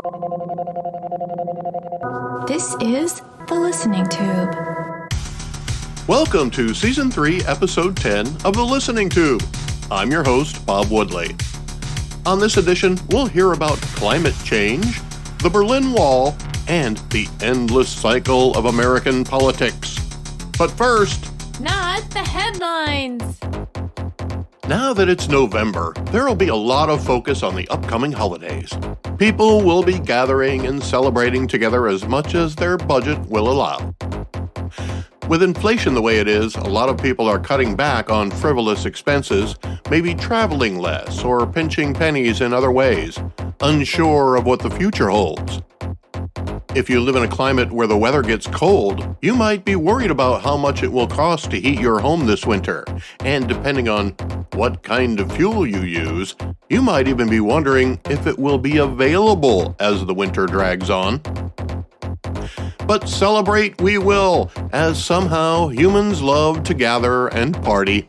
This is The Listening Tube. Welcome to Season 3, Episode 10 of The Listening Tube. I'm your host, Bob Woodley. On this edition, we'll hear about climate change, the Berlin Wall, and the endless cycle of American politics. But first, Not the headlines! now that it's November, there'll be a lot of focus on the upcoming holidays. People will be gathering and celebrating together as much as their budget will allow. With inflation the way it is, a lot of people are cutting back on frivolous expenses, maybe traveling less or pinching pennies in other ways, unsure of what the future holds. If you live in a climate where the weather gets cold, you might be worried about how much it will cost to heat your home this winter, and depending on what kind of fuel you use, you might even be wondering if it will be available as the winter drags on. But celebrate we will, as somehow humans love to gather and party.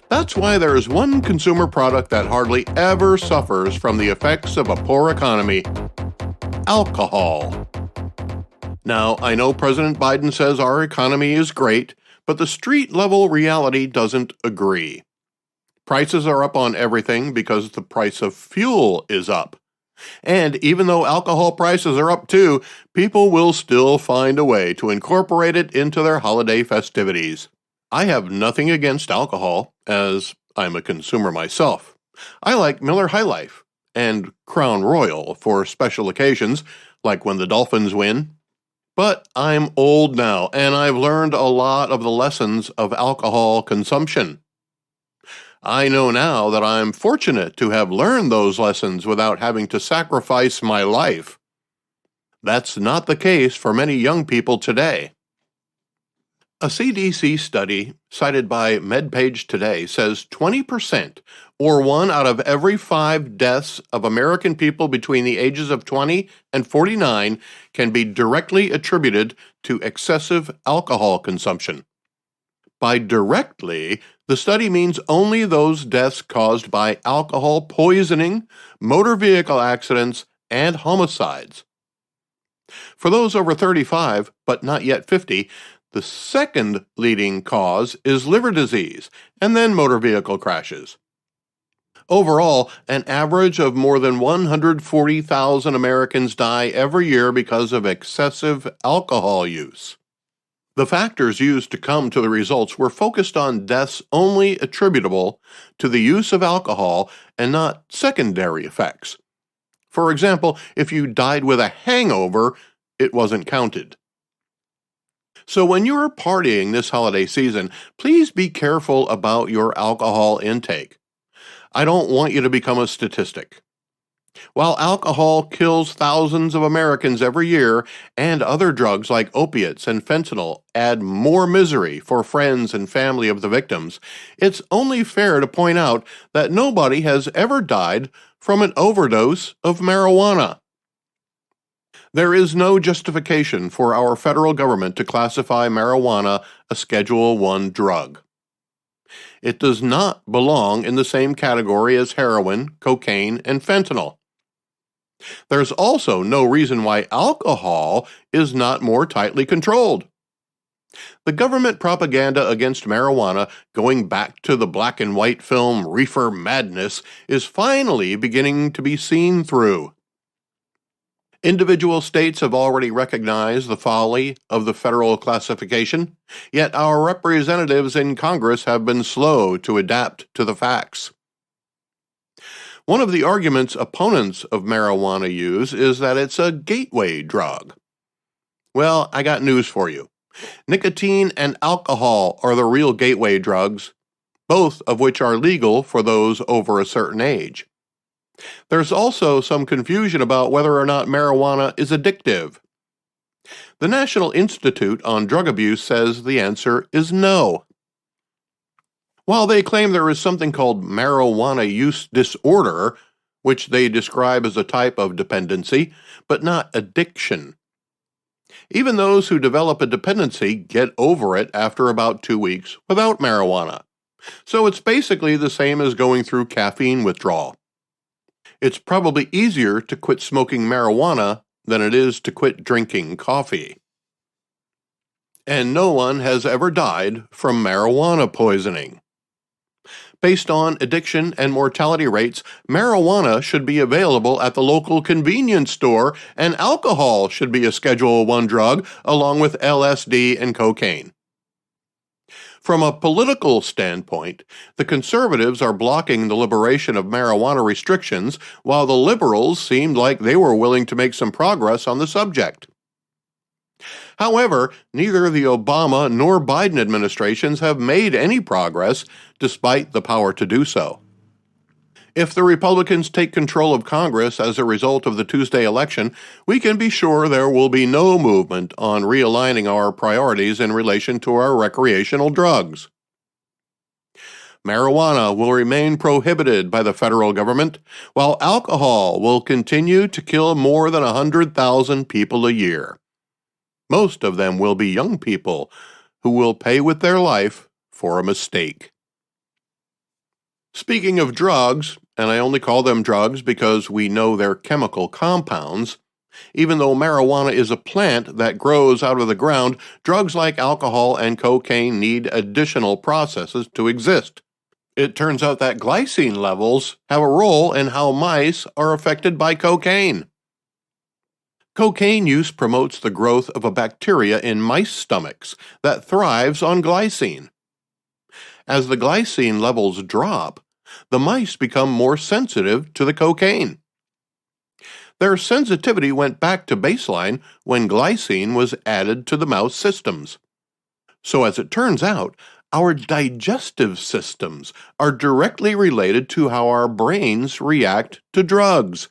That's why there is one consumer product that hardly ever suffers from the effects of a poor economy: alcohol. Now, I know President Biden says our economy is great, but the street-level reality doesn't agree. Prices are up on everything because the price of fuel is up. And even though alcohol prices are up too, people will still find a way to incorporate it into their holiday festivities. I have nothing against alcohol, as I'm a consumer myself. I like Miller High Life and Crown Royal for special occasions, like when the Dolphins win. But I'm old now, and I've learned a lot of the lessons of alcohol consumption. I know now that I'm fortunate to have learned those lessons without having to sacrifice my life. That's not the case for many young people today. A CDC study cited by MedPage Today says 20%, or 1 out of every 5 deaths of American people between the ages of 20 and 49 can be directly attributed to excessive alcohol consumption. By directly, the study means only those deaths caused by alcohol poisoning, motor vehicle accidents, and homicides. For those over 35, but not yet 50, the second leading cause is liver disease, and then motor vehicle crashes. Overall, an average of more than 140,000 Americans die every year because of excessive alcohol use. The factors used to come to the results were focused on deaths only attributable to the use of alcohol and not secondary effects. For example, if you died with a hangover, it wasn't counted. So when you're partying this holiday season, please be careful about your alcohol intake. I don't want you to become a statistic. While alcohol kills thousands of Americans every year, and other drugs like opiates and fentanyl add more misery for friends and family of the victims, it's only fair to point out that nobody has ever died from an overdose of marijuana. There is no justification for our federal government to classify marijuana a Schedule I drug. It does not belong in the same category as heroin, cocaine, and fentanyl. There's also no reason why alcohol is not more tightly controlled. The government propaganda against marijuana, going back to the black and white film Reefer Madness, is finally beginning to be seen through. Individual states have already recognized the folly of the federal classification, yet our representatives in Congress have been slow to adapt to the facts. One of the arguments opponents of marijuana use is that it's a gateway drug. Well, I got news for you. Nicotine and alcohol are the real gateway drugs, both of which are legal for those over a certain age. There's also some confusion about whether or not marijuana is addictive. The National Institute on Drug Abuse says the answer is no. While they claim there is something called marijuana use disorder, which they describe as a type of dependency, but not addiction. Even those who develop a dependency get over it after about 2 weeks without marijuana. So it's basically the same as going through caffeine withdrawal. It's probably easier to quit smoking marijuana than it is to quit drinking coffee. And no one has ever died from marijuana poisoning. Based on addiction and mortality rates, marijuana should be available at the local convenience store, and alcohol should be a Schedule I drug along with LSD and cocaine. From a political standpoint, the conservatives are blocking the liberation of marijuana restrictions, while the liberals seemed like they were willing to make some progress on the subject. However, neither the Obama nor Biden administrations have made any progress, despite the power to do so. If the Republicans take control of Congress as a result of the Tuesday election, we can be sure there will be no movement on realigning our priorities in relation to our recreational drugs. Marijuana will remain prohibited by the federal government, while alcohol will continue to kill more than 100,000 people a year. Most of them will be young people who will pay with their life for a mistake. Speaking of drugs, and I only call them drugs because we know their chemical compounds, even though marijuana is a plant that grows out of the ground, drugs like alcohol and cocaine need additional processes to exist. It turns out that glycine levels have a role in how mice are affected by cocaine. Cocaine use promotes the growth of a bacteria in mice stomachs that thrives on glycine. As the glycine levels drop, the mice become more sensitive to the cocaine. Their sensitivity went back to baseline when glycine was added to the mouse systems. So as it turns out, our digestive systems are directly related to how our brains react to drugs.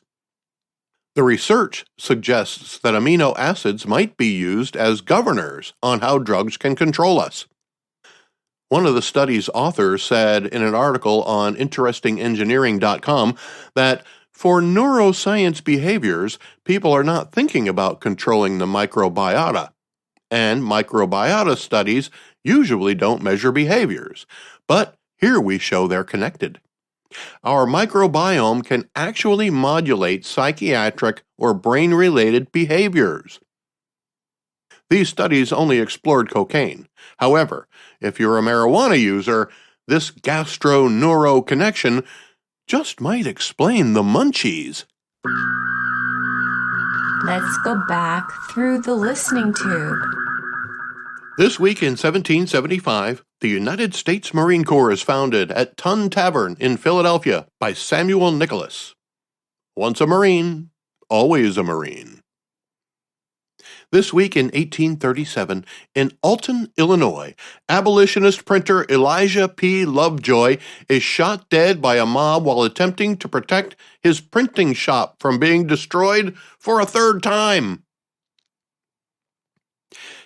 The research suggests that amino acids might be used as governors on how drugs can control us. One of the study's authors said in an article on InterestingEngineering.com that for neuroscience behaviors, people are not thinking about controlling the microbiota, and microbiota studies usually don't measure behaviors, but here we show they're connected. Our microbiome can actually modulate psychiatric or brain-related behaviors. These studies only explored cocaine. However, if you're a marijuana user, this gastro-neuro connection just might explain the munchies. Let's go back through the listening tube. This week in 1775, the United States Marine Corps is founded at Tun Tavern in Philadelphia by Samuel Nicholas. Once a Marine, always a Marine. This week in 1837, in Alton, Illinois, abolitionist printer Elijah P. Lovejoy is shot dead by a mob while attempting to protect his printing shop from being destroyed for a third time.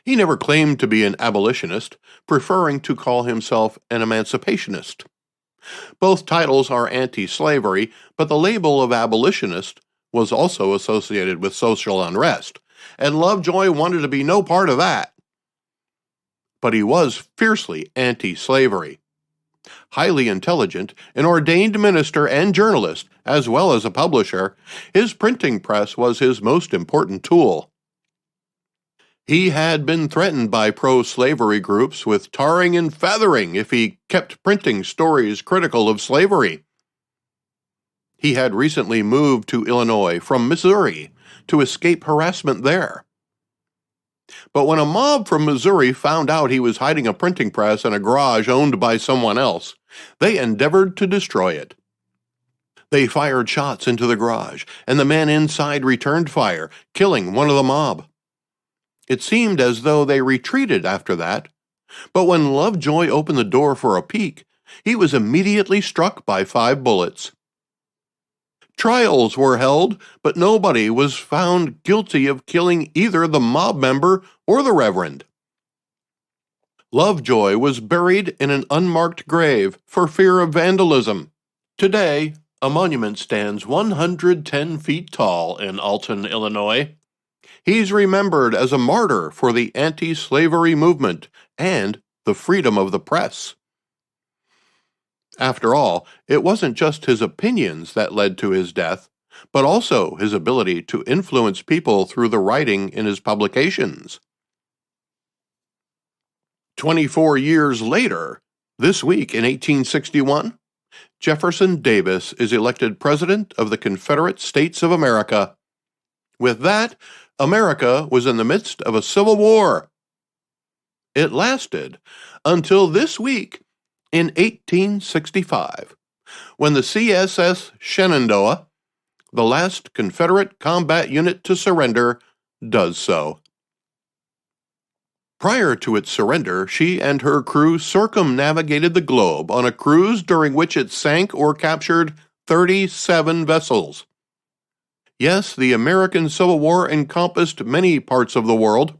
He never claimed to be an abolitionist, preferring to call himself an emancipationist. Both titles are anti-slavery, but the label of abolitionist was also associated with social unrest, and Lovejoy wanted to be no part of that. But he was fiercely anti-slavery. Highly intelligent, an ordained minister and journalist, as well as a publisher, his printing press was his most important tool. He had been threatened by pro-slavery groups with tarring and feathering if he kept printing stories critical of slavery. He had recently moved to Illinois from Missouri to escape harassment there. But when a mob from Missouri found out he was hiding a printing press in a garage owned by someone else, they endeavored to destroy it. They fired shots into the garage, and the men inside returned fire, killing one of the mob. It seemed as though they retreated after that, but when Lovejoy opened the door for a peek, he was immediately struck by 5 bullets. Trials were held, but nobody was found guilty of killing either the mob member or the reverend. Lovejoy was buried in an unmarked grave for fear of vandalism. Today, a monument stands 110 feet tall in Alton, Illinois. He's remembered as a martyr for the anti-slavery movement and the freedom of the press. After all, it wasn't just his opinions that led to his death. but also his ability to influence people through the writing in his publications. 24 years later, this week in 1861, Jefferson Davis is elected President of the Confederate States of America. With that, America was in the midst of a civil war. It lasted until this week in 1865, when the CSS Shenandoah, the last Confederate combat unit to surrender, does so. Prior to its surrender, she and her crew circumnavigated the globe on a cruise during which it sank or captured 37 vessels. Yes, the American Civil War encompassed many parts of the world.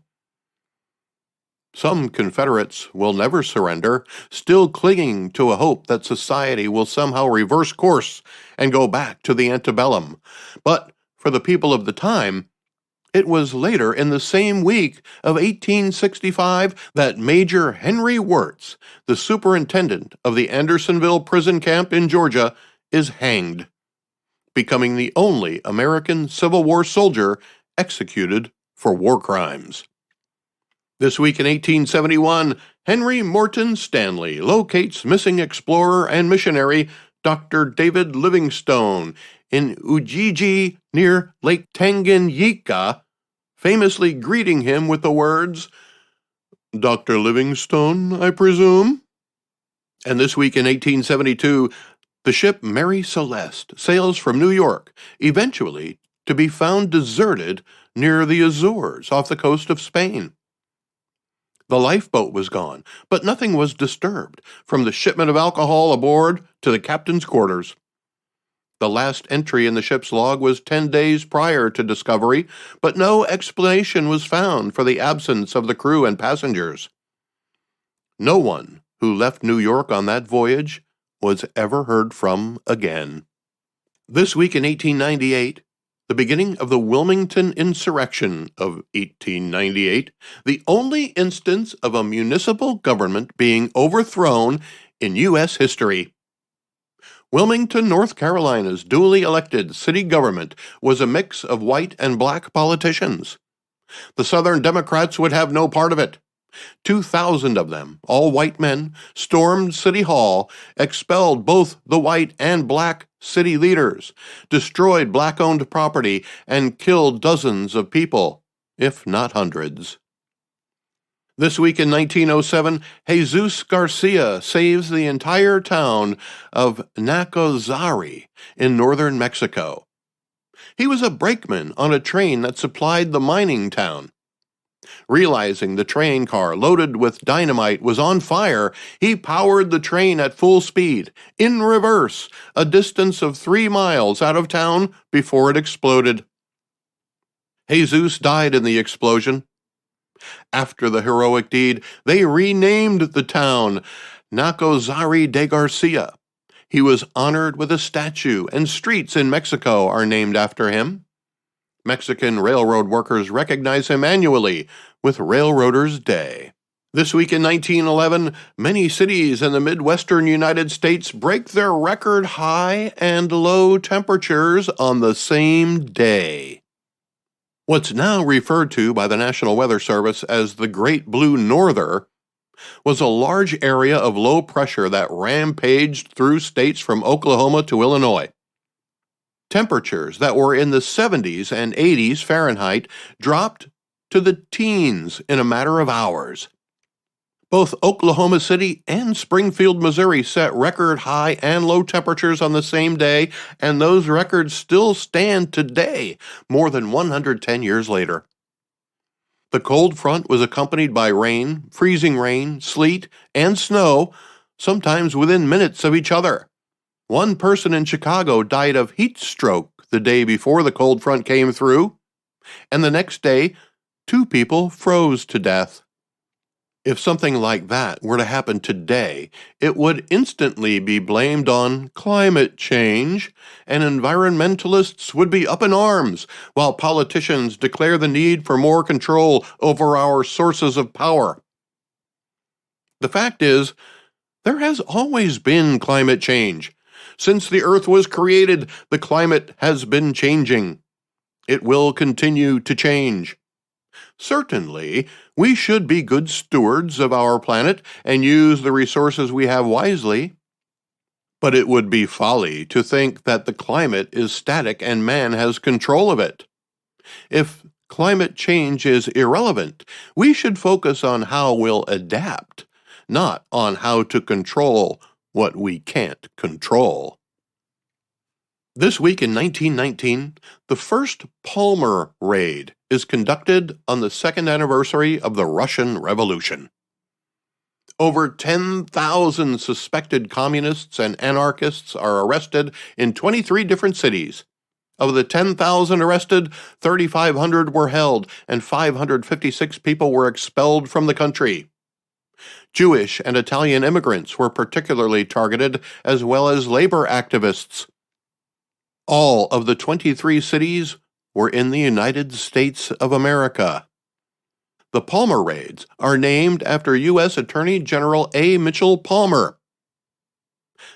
Some Confederates will never surrender, still clinging to a hope that society will somehow reverse course and go back to the antebellum. But for the people of the time, it was later in the same week of 1865 that Major Henry Wirz, the superintendent of the Andersonville prison camp in Georgia, is hanged, becoming the only American Civil War soldier executed for war crimes. This week in 1871, Henry Morton Stanley locates missing explorer and missionary Dr. David Livingstone in Ujiji near Lake Tanganyika, famously greeting him with the words, "Dr. Livingstone, I presume?" And this week in 1872, the ship Mary Celeste sails from New York, eventually to be found deserted near the Azores off the coast of Spain. The lifeboat was gone, but nothing was disturbed, from the shipment of alcohol aboard to the captain's quarters. The last entry in the ship's log was 10 days prior to discovery, but no explanation was found for the absence of the crew and passengers. No one who left New York on that voyage was ever heard from again. This week in 1898, the beginning of the Wilmington Insurrection of 1898, the only instance of a municipal government being overthrown in U.S. history. Wilmington, North Carolina's duly elected city government was a mix of white and black politicians. The Southern Democrats would have no part of it. 2,000 of them, all white men, stormed City Hall, expelled both the white and black city leaders, destroyed black-owned property, and killed dozens of people, if not hundreds. This week in 1907, Jesus Garcia saves the entire town of Nacozari in northern Mexico. He was a brakeman on a train that supplied the mining town. Realizing the train car loaded with dynamite was on fire, he powered the train at full speed, in reverse, a distance of 3 miles out of town before it exploded. Jesus died in the explosion. After the heroic deed, they renamed the town Nacozari de Garcia. He was honored with a statue, and streets in Mexico are named after him. Mexican railroad workers recognize him annually with Railroaders' Day. This week in 1911, many cities in the Midwestern United States break their record high and low temperatures on the same day. What's now referred to by the National Weather Service as the Great Blue Norther was a large area of low pressure that rampaged through states from Oklahoma to Illinois. Temperatures that were in the 70s and 80s Fahrenheit dropped to the teens in a matter of hours. Both Oklahoma City and Springfield, Missouri set record high and low temperatures on the same day, and those records still stand today, more than 110 years later. The cold front was accompanied by rain, freezing rain, sleet, and snow, sometimes within minutes of each other. One person in Chicago died of heat stroke the day before the cold front came through, and the next day, 2 people froze to death. If something like that were to happen today, it would instantly be blamed on climate change, and environmentalists would be up in arms, while politicians declare the need for more control over our sources of power. The fact is, there has always been climate change. Since the Earth was created, the climate has been changing. It will continue to change. Certainly, we should be good stewards of our planet and use the resources we have wisely. But it would be folly to think that the climate is static and man has control of it. If climate change is irrelevant, we should focus on how we'll adapt, not on how to control what we can't control. This week in 1919, the first Palmer raid is conducted on the second anniversary of the Russian Revolution. Over 10,000 suspected communists and anarchists are arrested in 23 different cities. Of the 10,000 arrested, 3,500 were held and 556 people were expelled from the country. Jewish and Italian immigrants were particularly targeted, as well as labor activists. All of the 23 cities were in the United States of America. The Palmer raids are named after U.S. Attorney General A. Mitchell Palmer.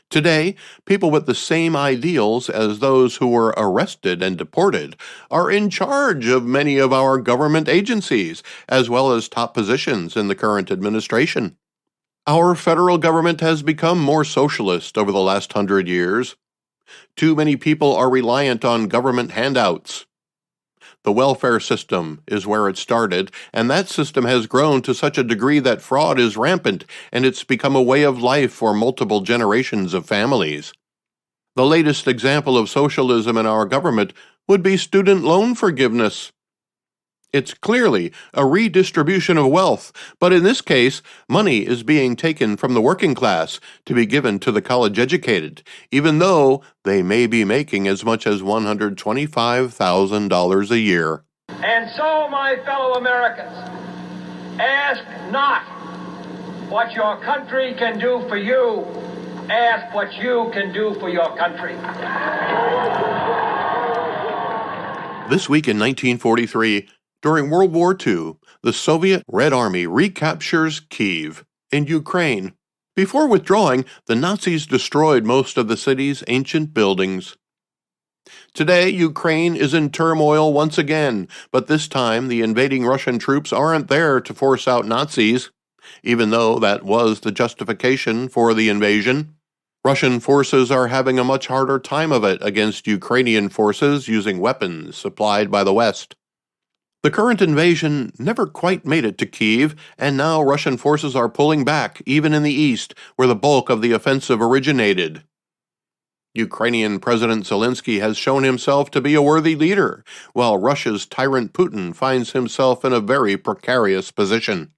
Today, people with the same ideals as those who were arrested and deported are in charge of many of our government agencies, as well as top positions in the current administration. Our federal government has become more socialist over the last 100 years. Too many people are reliant on government handouts. The welfare system is where it started, and that system has grown to such a degree that fraud is rampant, and it's become a way of life for multiple generations of families. The latest example of socialism in our government would be student loan forgiveness. It's clearly a redistribution of wealth, but in this case, money is being taken from the working class to be given to the college-educated, even though they may be making as much as $125,000 a year. And so, my fellow Americans, ask not what your country can do for you, ask what you can do for your country. This week in 1943, during World War II, the Soviet Red Army recaptures Kyiv in Ukraine. Before withdrawing, the Nazis destroyed most of the city's ancient buildings. Today, Ukraine is in turmoil once again, but this time the invading Russian troops aren't there to force out Nazis, even though that was the justification for the invasion. Russian forces are having a much harder time of it against Ukrainian forces using weapons supplied by the West. The current invasion never quite made it to Kyiv, and now Russian forces are pulling back, even in the east, where the bulk of the offensive originated. Ukrainian President Zelensky has shown himself to be a worthy leader, while Russia's tyrant Putin finds himself in a very precarious position.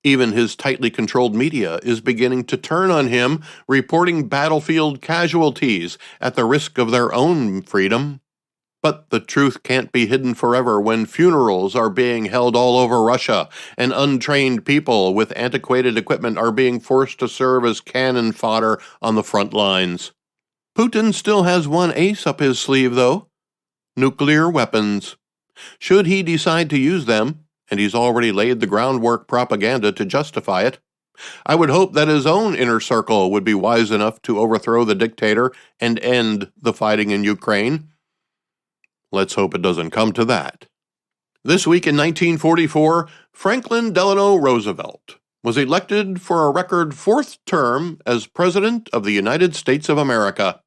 Even his tightly controlled media is beginning to turn on him, reporting battlefield casualties at the risk of their own freedom. But the truth can't be hidden forever when funerals are being held all over Russia and untrained people with antiquated equipment are being forced to serve as cannon fodder on the front lines. Putin still has one ace up his sleeve, though: nuclear weapons. Should he decide to use them, and he's already laid the groundwork propaganda to justify it, I would hope that his own inner circle would be wise enough to overthrow the dictator and end the fighting in Ukraine. Let's hope it doesn't come to that. This week in 1944, Franklin Delano Roosevelt was elected for a record fourth term as President of the United States of America.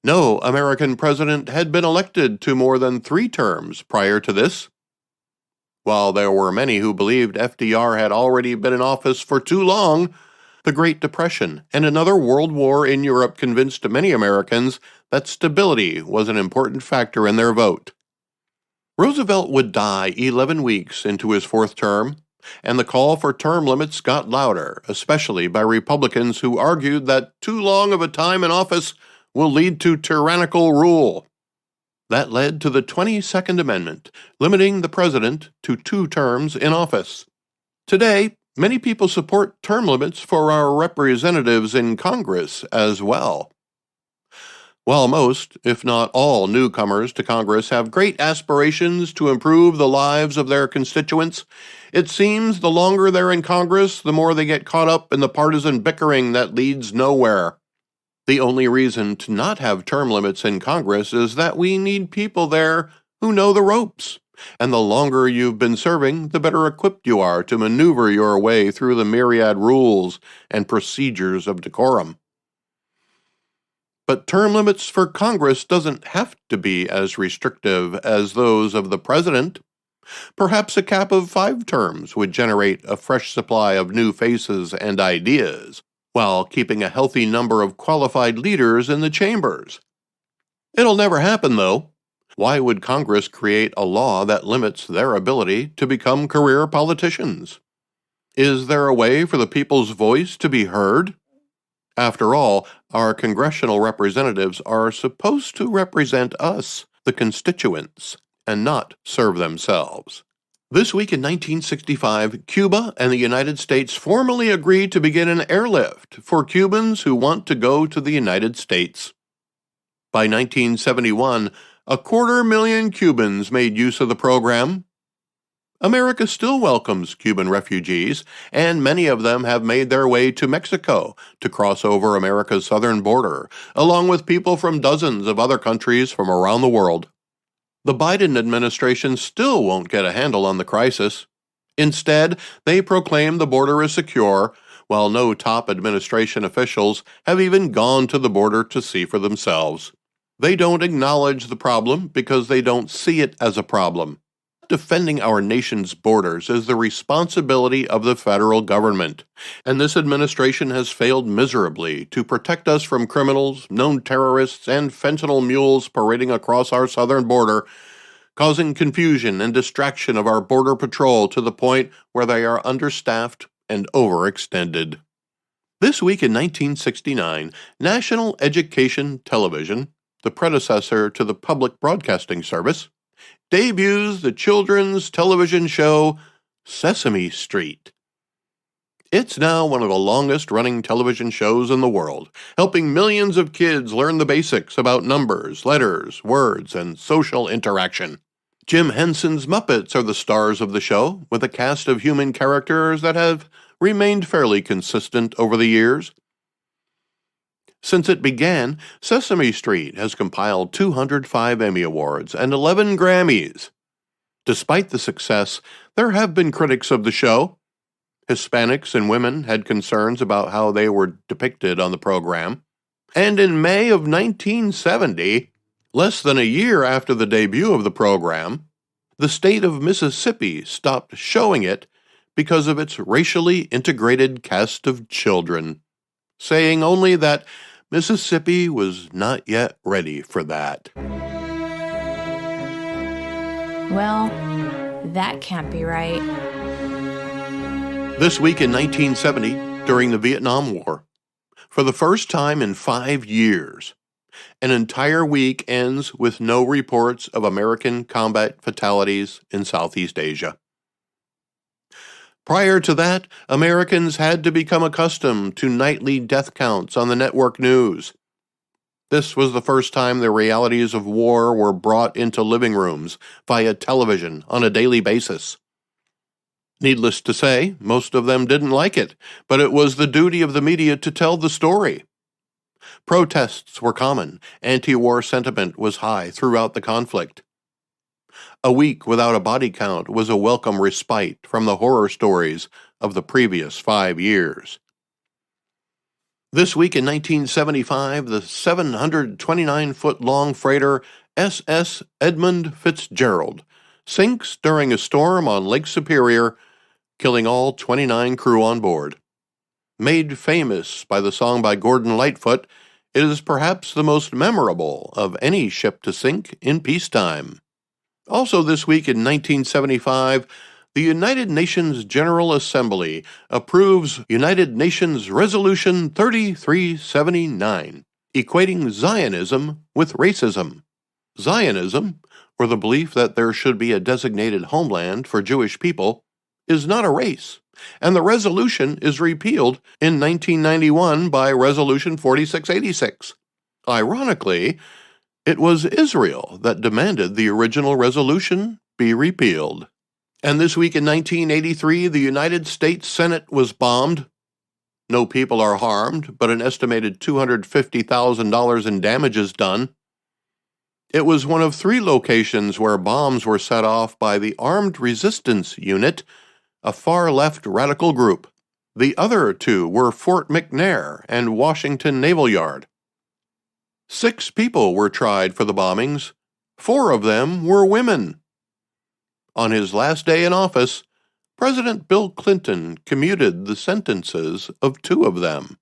No American president had been elected to more than 3 terms prior to this. While there were many who believed FDR had already been in office for too long, the Great Depression and another world war in Europe convinced many Americans that stability was an important factor in their vote. Roosevelt would die 11 weeks into his fourth term, and the call for term limits got louder, especially by Republicans who argued that too long of a time in office will lead to tyrannical rule. That led to the 22nd Amendment, limiting the president to 2 terms in office. Today, many people support term limits for our representatives in Congress as well. While most, if not all, newcomers to Congress have great aspirations to improve the lives of their constituents, it seems the longer they're in Congress, the more they get caught up in the partisan bickering that leads nowhere. The only reason to not have term limits in Congress is that we need people there who know the ropes. And the longer you've been serving, the better equipped you are to maneuver your way through the myriad rules and procedures of decorum. But term limits for Congress doesn't have to be as restrictive as those of the president. Perhaps a cap of 5 terms would generate a fresh supply of new faces and ideas, while keeping a healthy number of qualified leaders in the chambers. It'll never happen, though. Why would Congress create a law that limits their ability to become career politicians? Is there a way for the people's voice to be heard? After all, our congressional representatives are supposed to represent us, the constituents, and not serve themselves. This week in 1965, Cuba and the United States formally agreed to begin an airlift for Cubans who want to go to the United States. By 1971, 250,000 Cubans made use of the program. America still welcomes Cuban refugees, and many of them have made their way to Mexico to cross over America's southern border, along with people from dozens of other countries from around the world. The Biden administration still won't get a handle on the crisis. Instead, they proclaim the border is secure, while no top administration officials have even gone to the border to see for themselves. They don't acknowledge the problem because they don't see it as a problem. Defending our nation's borders is the responsibility of the federal government, and this administration has failed miserably to protect us from criminals, known terrorists, and fentanyl mules parading across our southern border, causing confusion and distraction of our border patrol to the point where they are understaffed and overextended. This week in 1969, National Education Television, the predecessor to the Public Broadcasting Service, debuts the children's television show Sesame Street. It's now one of the longest-running television shows in the world, helping millions of kids learn the basics about numbers, letters, words, and social interaction. Jim Henson's Muppets are the stars of the show, with a cast of human characters that have remained fairly consistent over the years. Since it began, Sesame Street has compiled 205 Emmy Awards and 11 Grammys. Despite the success, there have been critics of the show. Hispanics and women had concerns about how they were depicted on the program. And in May of 1970, less than a year after the debut of the program, the state of Mississippi stopped showing it because of its racially integrated cast of children, saying only that Mississippi was not yet ready for that. Well, that can't be right. This week in 1970, during the Vietnam War, for the first time in 5 years, an entire week ends with no reports of American combat fatalities in Southeast Asia. Prior to that, Americans had to become accustomed to nightly death counts on the network news. This was the first time the realities of war were brought into living rooms via television on a daily basis. Needless to say, most of them didn't like it, but it was the duty of the media to tell the story. Protests were common. Anti-war sentiment was high throughout the conflict. A week without a body count was a welcome respite from the horror stories of the previous 5 years. This week in 1975, the 729-foot-long freighter SS Edmund Fitzgerald sinks during a storm on Lake Superior, killing all 29 crew on board. Made famous by the song by Gordon Lightfoot, it is perhaps the most memorable of any ship to sink in peacetime. Also this week in 1975, the United Nations General Assembly approves United Nations Resolution 3379, equating Zionism with racism. Zionism, or the belief that there should be a designated homeland for Jewish people, is not a race, and the resolution is repealed in 1991 by Resolution 4686. Ironically, it was Israel that demanded the original resolution be repealed. And this week in 1983, the United States Senate was bombed. No people are harmed, but an estimated $250,000 in damages done. It was one of 3 locations where bombs were set off by the Armed Resistance Unit, a far-left radical group. The other 2 were Fort McNair and Washington Naval Yard. 6 people were tried for the bombings. 4 of them were women. On his last day in office, President Bill Clinton commuted the sentences of 2 of them.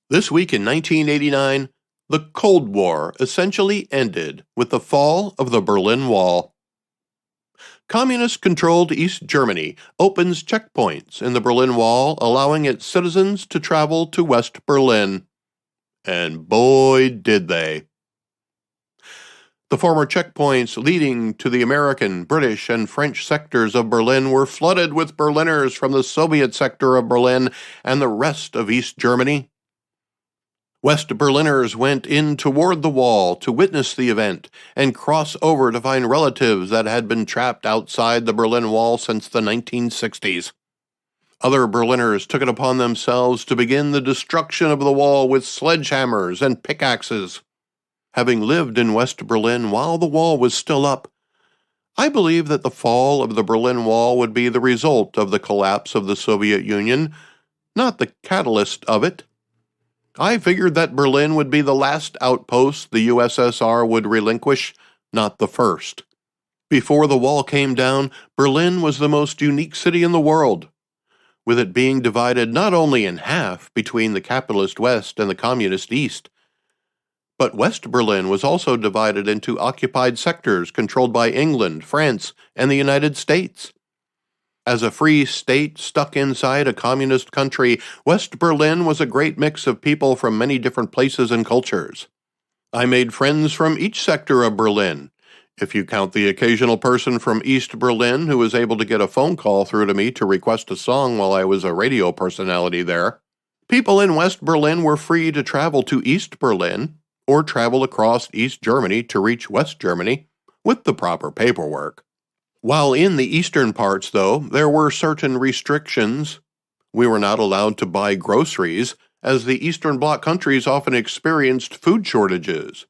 This week in 1989, the Cold War essentially ended with the fall of the Berlin Wall. Communist-controlled East Germany opens checkpoints in the Berlin Wall, allowing its citizens to travel to West Berlin. And boy, did they. The former checkpoints leading to the American, British, and French sectors of Berlin were flooded with Berliners from the Soviet sector of Berlin and the rest of East Germany. West Berliners went in toward the wall to witness the event and cross over to find relatives that had been trapped outside the Berlin Wall since the 1960s. Other Berliners took it upon themselves to begin the destruction of the wall with sledgehammers and pickaxes. Having lived in West Berlin while the wall was still up, I believe that the fall of the Berlin Wall would be the result of the collapse of the Soviet Union, not the catalyst of it. I figured that Berlin would be the last outpost the USSR would relinquish, not the first. Before the wall came down, Berlin was the most unique city in the world, with it being divided not only in half between the capitalist West and the communist East, but West Berlin was also divided into occupied sectors controlled by England, France, and the United States. As a free state stuck inside a communist country, West Berlin was a great mix of people from many different places and cultures. I made friends from each sector of Berlin, if you count the occasional person from East Berlin who was able to get a phone call through to me to request a song while I was a radio personality there. People in West Berlin were free to travel to East Berlin or travel across East Germany to reach West Germany with the proper paperwork. While in the eastern parts, though, there were certain restrictions. We were not allowed to buy groceries, as the Eastern Bloc countries often experienced food shortages.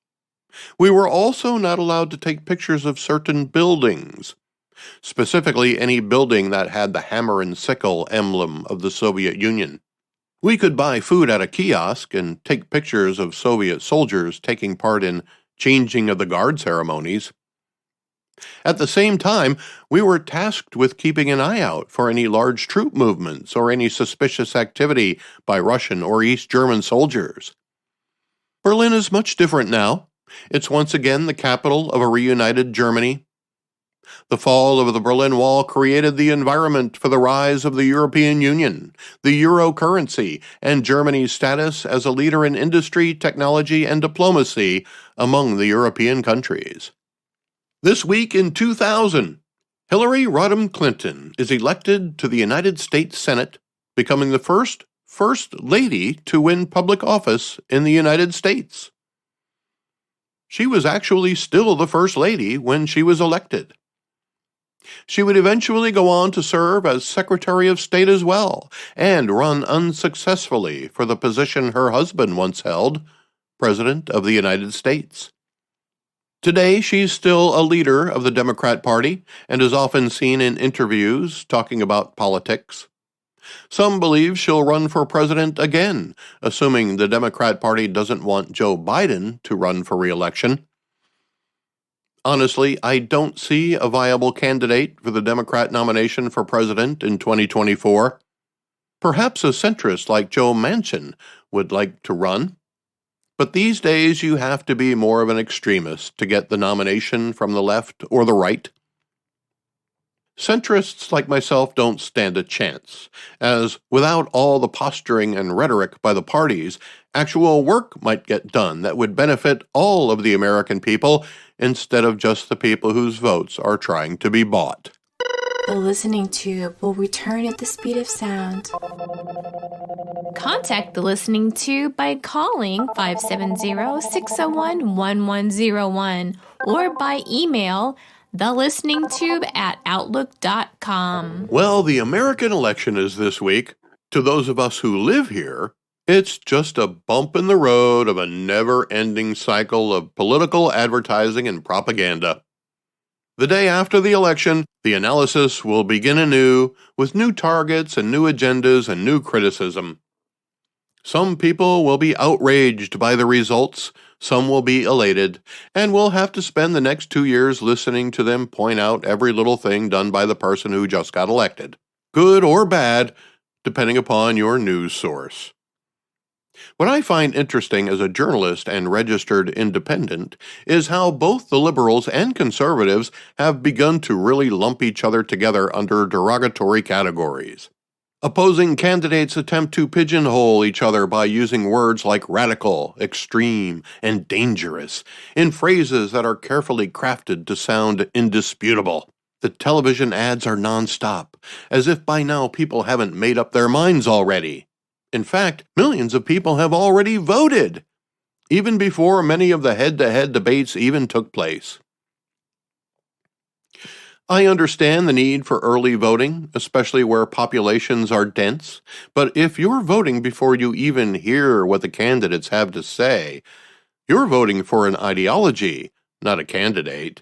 We were also not allowed to take pictures of certain buildings, specifically any building that had the hammer and sickle emblem of the Soviet Union. We could buy food at a kiosk and take pictures of Soviet soldiers taking part in changing of the guard ceremonies. At the same time, we were tasked with keeping an eye out for any large troop movements or any suspicious activity by Russian or East German soldiers. Berlin is much different now. It's once again the capital of a reunited Germany. The fall of the Berlin Wall created the environment for the rise of the European Union, the euro currency, and Germany's status as a leader in industry, technology, and diplomacy among the European countries. This week in 2000, Hillary Rodham Clinton is elected to the United States Senate, becoming the first lady to win public office in the United States. She was actually still the first lady when she was elected. She would eventually go on to serve as Secretary of State as well, and run unsuccessfully for the position her husband once held, President of the United States. Today, she's still a leader of the Democrat Party and is often seen in interviews talking about politics. Some believe she'll run for president again, assuming the Democrat Party doesn't want Joe Biden to run for re-election. Honestly, I don't see a viable candidate for the Democrat nomination for president in 2024. Perhaps a centrist like Joe Manchin would like to run. But these days you have to be more of an extremist to get the nomination from the left or the right. Centrists like myself don't stand a chance, as without all the posturing and rhetoric by the parties, actual work might get done that would benefit all of the American people instead of just the people whose votes are trying to be bought. The Listening Tube will return at the speed of sound. Contact the Listening Tube by calling 570-601-1101 or by email thelisteningtube@outlook.com. Well, the American election is this week. To those of us who live here, it's just a bump in the road of a never-ending cycle of political advertising and propaganda. The day after the election, the analysis will begin anew with new targets and new agendas and new criticism. Some people will be outraged by the results, some will be elated, and we'll have to spend the next 2 years listening to them point out every little thing done by the person who just got elected, good or bad, depending upon your news source. What I find interesting as a journalist and registered independent is how both the liberals and conservatives have begun to really lump each other together under derogatory categories. Opposing candidates attempt to pigeonhole each other by using words like radical, extreme, and dangerous in phrases that are carefully crafted to sound indisputable. The television ads are nonstop, as if by now people haven't made up their minds already. In fact, millions of people have already voted, even before many of the head-to-head debates even took place. I understand the need for early voting, especially where populations are dense, but if you're voting before you even hear what the candidates have to say, you're voting for an ideology, not a candidate.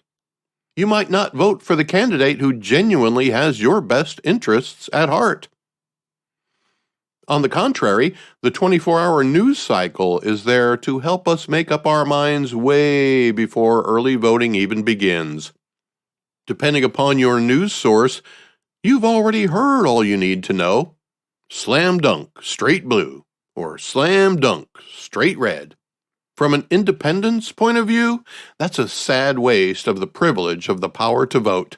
You might not vote for the candidate who genuinely has your best interests at heart. On the contrary, the 24-hour news cycle is there to help us make up our minds way before early voting even begins. Depending upon your news source, you've already heard all you need to know. Slam dunk, straight blue, or slam dunk, straight red. From an independent's point of view, that's a sad waste of the privilege of the power to vote.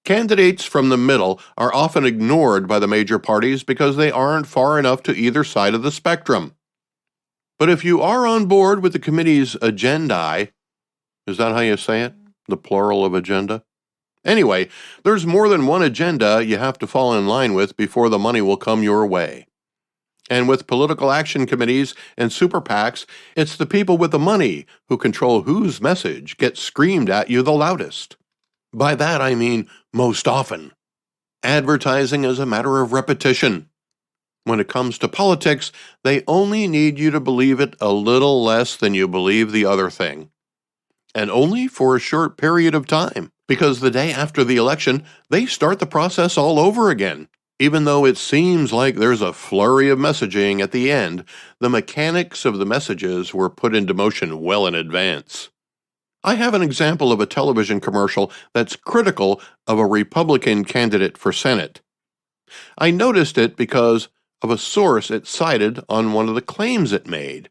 Candidates from the middle are often ignored by the major parties because they aren't far enough to either side of the spectrum. But if you are on board with the committee's agendae, is that how you say it? The plural of agenda? Anyway, there's more than one agenda you have to fall in line with before the money will come your way. And with political action committees and super PACs, it's the people with the money who control whose message gets screamed at you the loudest. By that I mean most often. Advertising is a matter of repetition. When it comes to politics, they only need you to believe it a little less than you believe the other thing. And only for a short period of time, because the day after the election, they start the process all over again. Even though it seems like there's a flurry of messaging at the end, the mechanics of the messages were put into motion well in advance. I have an example of a television commercial that's critical of a Republican candidate for Senate. I noticed it because of a source it cited on one of the claims it made.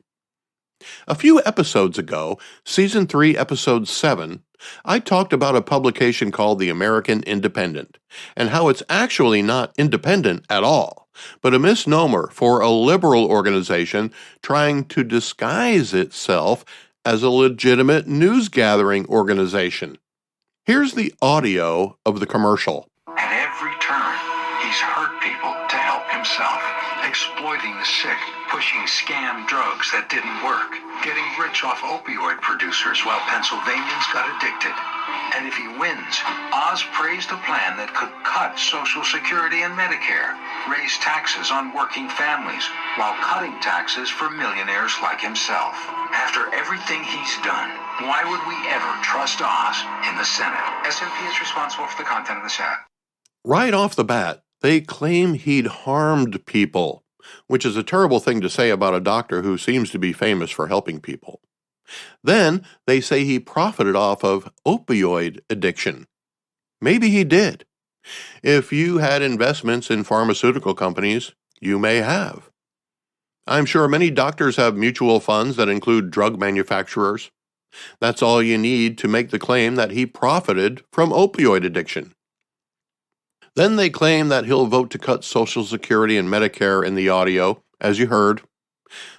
A few episodes ago, Season 3, Episode 7, I talked about a publication called The American Independent, and how it's actually not independent at all, but a misnomer for a liberal organization trying to disguise itself as a legitimate news-gathering organization. Here's the audio of the commercial. At every turn, he's hurt people to help himself, exploiting the sick, pushing scam drugs that didn't work, getting rich off opioid producers while Pennsylvanians got addicted. And if he wins, Oz praised a plan that could cut Social Security and Medicare, raise taxes on working families, while cutting taxes for millionaires like himself. After everything he's done, why would we ever trust Oz in the Senate? SMP is responsible for the content of the chat. Right off the bat, they claim he'd harmed people, which is a terrible thing to say about a doctor who seems to be famous for helping people. Then they say he profited off of opioid addiction. Maybe he did. If you had investments in pharmaceutical companies, you may have. I'm sure many doctors have mutual funds that include drug manufacturers. That's all you need to make the claim that he profited from opioid addiction. Then they claim that he'll vote to cut Social Security and Medicare in the audio, as you heard.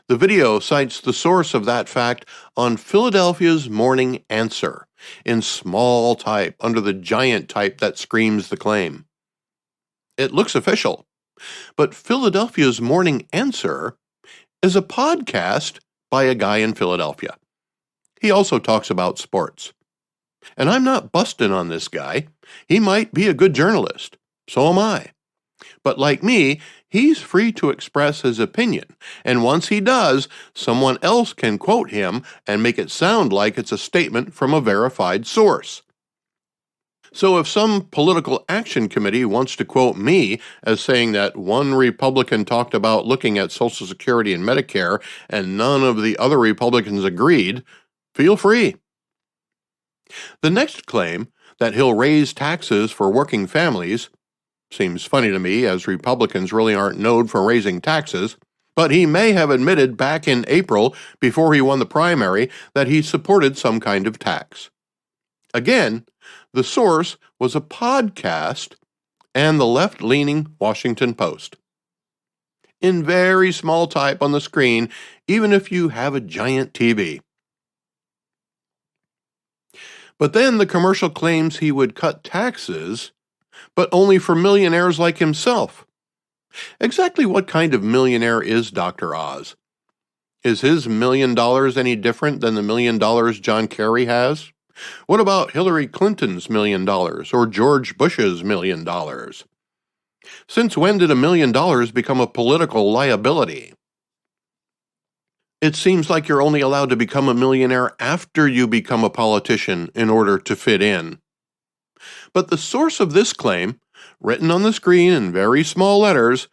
The video cites the source of that fact on Philadelphia's Morning Answer, in small type under the giant type that screams the claim. It looks official, but Philadelphia's Morning Answer is a podcast by a guy in Philadelphia. He also talks about sports. And I'm not busting on this guy. He might be a good journalist. So am I. But like me, he's free to express his opinion, and once he does, someone else can quote him and make it sound like it's a statement from a verified source. So if some political action committee wants to quote me as saying that one Republican talked about looking at Social Security and Medicare and none of the other Republicans agreed, feel free. The next claim, that he'll raise taxes for working families, seems funny to me, as Republicans really aren't known for raising taxes, but he may have admitted back in April, before he won the primary, that he supported some kind of tax. Again, the source was a podcast and the left-leaning Washington Post. In very small type on the screen, even if you have a giant TV. But then the commercial claims he would cut taxes, but only for millionaires like himself. Exactly what kind of millionaire is Dr. Oz? Is his $1 million any different than the $1 million John Kerry has? What about Hillary Clinton's $1 million or George Bush's $1 million? Since when did $1 million become a political liability? It seems like you're only allowed to become a millionaire after you become a politician in order to fit in. But the source of this claim, written on the screen in very small letters,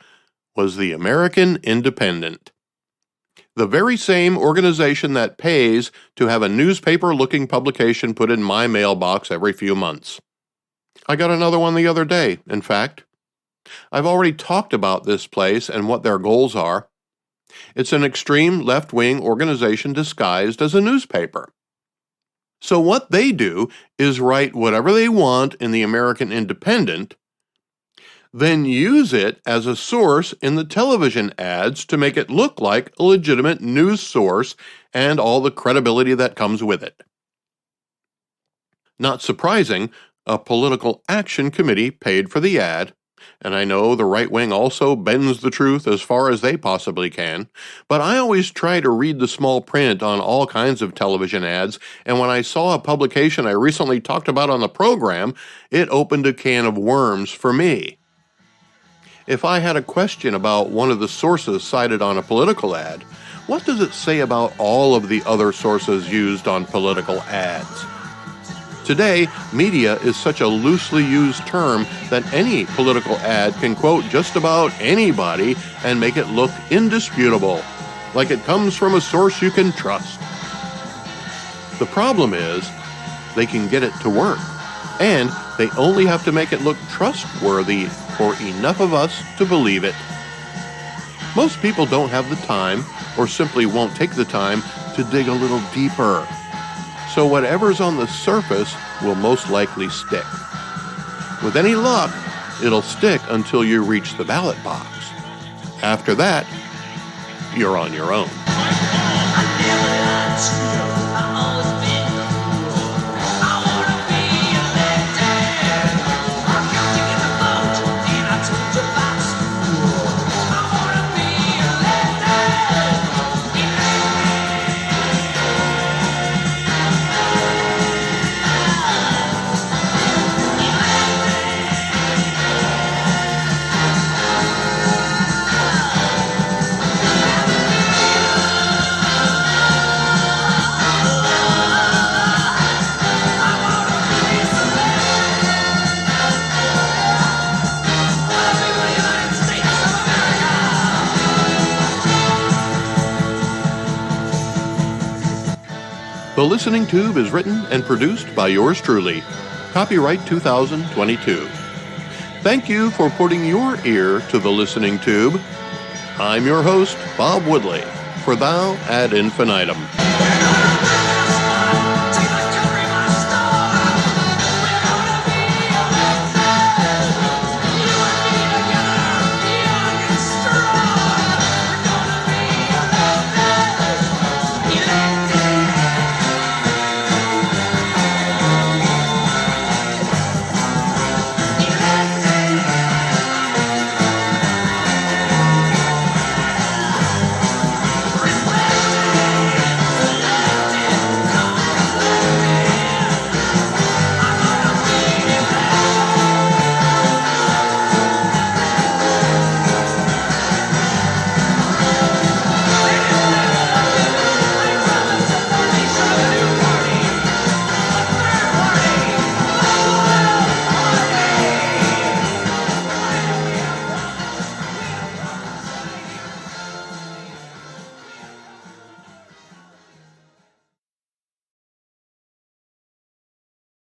was the American Independent. The very same organization that pays to have a newspaper-looking publication put in my mailbox every few months. I got another one the other day, in fact. I've already talked about this place and what their goals are. It's an extreme left-wing organization disguised as a newspaper. So what they do is write whatever they want in the American Independent, then use it as a source in the television ads to make it look like a legitimate news source and all the credibility that comes with it. Not surprising, a political action committee paid for the ad, and I know the right wing also bends the truth as far as they possibly can, but I always try to read the small print on all kinds of television ads, and when I saw a publication I recently talked about on the program, it opened a can of worms for me. If I had a question about one of the sources cited on a political ad, what does it say about all of the other sources used on political ads? Today, media is such a loosely used term that any political ad can quote just about anybody and make it look indisputable, like it comes from a source you can trust. The problem is, they can get it to work, and they only have to make it look trustworthy for enough of us to believe it. Most people don't have the time, or simply won't take the time, to dig a little deeper. So whatever's on the surface will most likely stick. With any luck, it'll stick until you reach the ballot box. After that, you're on your own. The Listening Tube is written and produced by yours truly. Copyright 2022. Thank you for putting your ear to the Listening Tube. I'm your host, Bob Woodley, for Thou ad Infinitum.